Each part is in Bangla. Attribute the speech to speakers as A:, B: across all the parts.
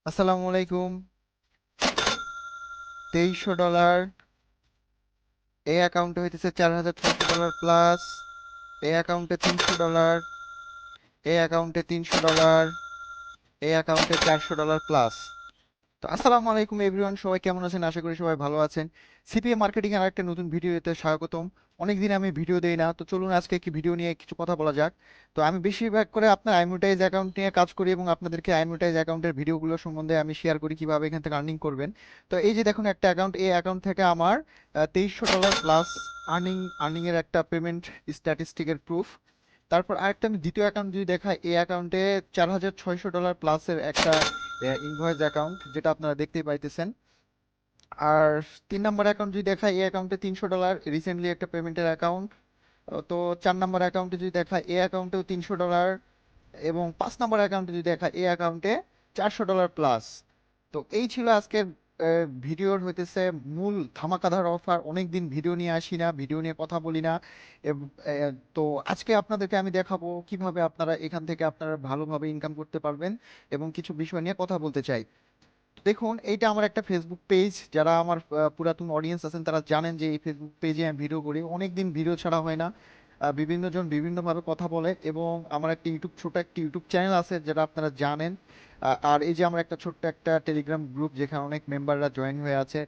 A: আসসালামু আলাইকুম। $2300 এই অ্যাকাউন্টে হইতেছে $4600 প্লাস। এই অ্যাকাউন্টে $300, এই অ্যাকাউন্টে $300, এই অ্যাকাউন্টে $400 প্লাস। তো আসসালামু আলাইকুম এভরিওয়ান, সবাই কেমন আছেন? আশা করি সবাই ভালো আছেন। সিপিএ মার্কেটিং এর আরেকটা নতুন ভিডিওতে স্বাগতম। অনেকদিন আমি ভিডিও দেই না, তো চলুন আজকে একটি ভিডিও নিয়ে কিছু কথা বলা যাক। তো আমি বেশিরভাগ করে আপনার আইমোটাইজ অ্যাকাউন্ট নিয়ে কাজ করি এবং আপনাদেরকে আইমোটাইজ অ্যাকাউন্টের ভিডিওগুলো সম্বন্ধে আমি শেয়ার করি কিভাবে এখান থেকে আর্নিং করবেন। তো এই যে দেখুন একটা অ্যাকাউন্ট, এই অ্যাকাউন্ট থেকে আমার $2300 প্লাস আর্নিং এর একটা পেমেন্ট স্ট্যাটিস্টিকের প্রুফ। তারপর আরেকটা আমি দ্বিতীয় অ্যাকাউন্ট যদি দেখাই, এই অ্যাকাউন্টে $4600 প্লাসের একটা ইনভয়েস অ্যাকাউন্ট, যেটা আপনারা দেখতেই পাইতেছেন। আর 3 নম্বর অ্যাকাউন্ট যদি দেখাই, এই অ্যাকাউন্টে $300 রিসেন্টলি একটা পেমেন্টের অ্যাকাউন্ট। তো 4 নম্বর অ্যাকাউন্টে যদি দেখাই, এই অ্যাকাউন্টেও $300। এবং 5 নম্বর অ্যাকাউন্টে যদি দেখাই, এই অ্যাকাউন্টে $400 প্লাস। তো এই ছিল আজকের ভিডিওর হইতেছে মূল ধামাকাদার অফার। অনেকদিন ভিডিও নিয়ে আসি না, ভিডিও নিয়ে কথা বলি না। তো আজকে আপনাদেরকে আমি দেখাবো কিভাবে আপনারা এখান থেকে আপনারা ভালোভাবে ইনকাম করতে পারবেন এবং কিছু বিষয় নিয়ে কথা বলতে চাই। দেখুন, এইটা আমার একটা ফেসবুক পেজ। যারা আমার পুরাতন অডিয়েন্স আছেন তারা জানেন যে এই ফেসবুক পেজে আমি ভিডিও করি। অনেকদিন ভিডিও ছাড়া হয় না। বিভিন্ন জন বিভিন্নভাবে কথা বলে এবং আমার একটা ছোট একটা ইউটিউব চ্যানেল আছে যেটা আপনারা জানেন। আর এই যে আমার একটা ছোট্ট একটা টেলিগ্রাম গ্রুপ যেখানে অনেক মেম্বাররা জয়েন হয়ে আছে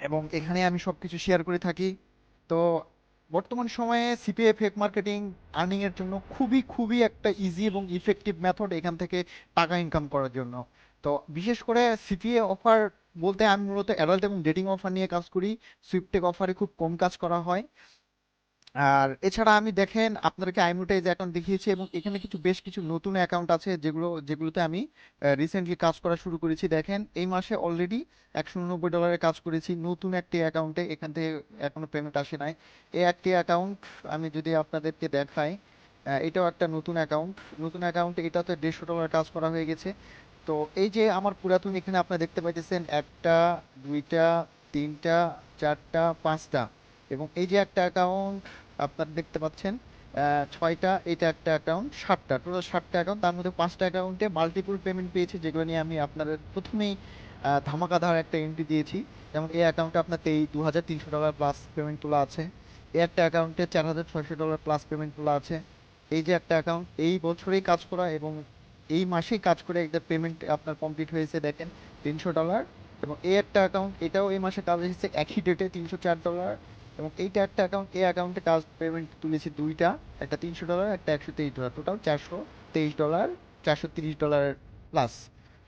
A: এবং এখানে আমি সবকিছু শেয়ার করে থাকি। তো বর্তমান সময়ে সিপিএ ফেক মার্কেটিং আর্নিং এর জন্য খুবই খুবই একটা ইজি এবং ইফেক্টিভ মেথড এখান থেকে টাকা ইনকাম করার জন্য। তো বিশেষ করে সিপিএ অফার বলতে আমি মূলত অ্যাডাল্ট এবং ডেটিং অফার নিয়ে কাজ করি। সুইপটেক অফারে খুব কম কাজ করা হয়। আর এছাড়া আমি দেখেন আপনাদেরকে আইমোটাইজ অ্যাকাউন্ট দেখিয়েছি এবং এখানে বেশ কিছু নতুন অ্যাকাউন্ট আছে যেগুলোতে আমি রিসেন্টলি কাজ করা শুরু করেছি। দেখেন এই মাসে অলরেডি $189 কাজ করেছি নতুন একটি অ্যাকাউন্টে। এখান থেকে এখনো পেমেন্ট আসে নাই। এই একটি অ্যাকাউন্ট আমি যদি আপনাদেরকে দেখাই, এটাও একটা নতুন অ্যাকাউন্ট। নতুন অ্যাকাউন্টে এটাতে $150 কাজ করা হয়ে গেছে। তো এই যে আমার পুরাতন, এখানে আপনারা দেখতে পাইতেছেন একটা, দুইটা, তিনটা, চারটা, পাঁচটা এবং এই যে একটা অ্যাকাউন্ট আপনারা দেখতে পাচ্ছেন, ছয়টা। এটা একটা অ্যাকাউন্ট, সাতটা, টোটাল সাতটা অ্যাকাউন্ট। তার মধ্যে পাঁচটা অ্যাকাউন্টে মাল্টিপল পেমেন্ট পেয়েছে, যেগুলো নিয়ে আমি আপনাদের প্রথমেই ধামাকাধার একটা এন্ট্রি দিয়েছি। যেমন এই অ্যাকাউন্টে আপনার $2300 প্লাস পেমেন্ট তোলা আছে। এই একটা অ্যাকাউন্টে $4600 প্লাস পেমেন্ট তোলা আছে। এই যে একটা অ্যাকাউন্ট এই বছরেই কাজ করা এবং এই মাসেই কাজ করে একটা পেমেন্ট আপনার কমপ্লিট হয়েছে, দেখেন, $300। এবং এই একটা অ্যাকাউন্ট, এটাও এই মাসে কাজ এসেছে একই ডেটে, $304। এবং এইটা একটা অ্যাকাউন্ট, এই অ্যাকাউন্টে কাজ পেমেন্ট তুলেছি দুইটা, একটা $300, একটা $123, টোটাল $423, $430 প্লাস।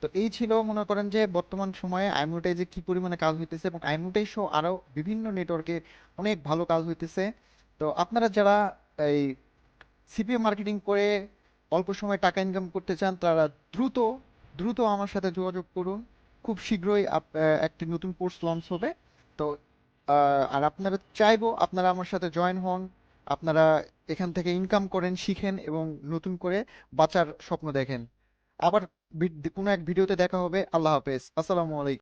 A: তো এই ছিল, মনে করেন যে বর্তমান সময়ে আইমোটাইজে কি পরিমাণে কাজ হইতেছে এবং আইমোটাইজ সহ আরো বিভিন্ন নেটওয়ার্কে অনেক ভালো কাজ হইতেছে। তো আপনারা যারা এই সিপিএ মার্কেটিং করে অল্প সময়ে টাকা ইনকাম করতে চান, তারা দ্রুত দ্রুত আমার সাথে যোগাযোগ করুন। খুব শীঘ্রই একটি নতুন কোর্স লঞ্চ হবে। তো আর আপনারা চাইবো আপনারা আমার সাথে জয়েন হন। আপনারা এখান থেকে ইনকাম করেন, শিখেন এবং নতুন করে বাঁচার স্বপ্ন দেখেন। আবার কোনো এক ভিডিওতে দেখা হবে। আল্লাহ হাফেজ, আসসালামু আলাইকুম।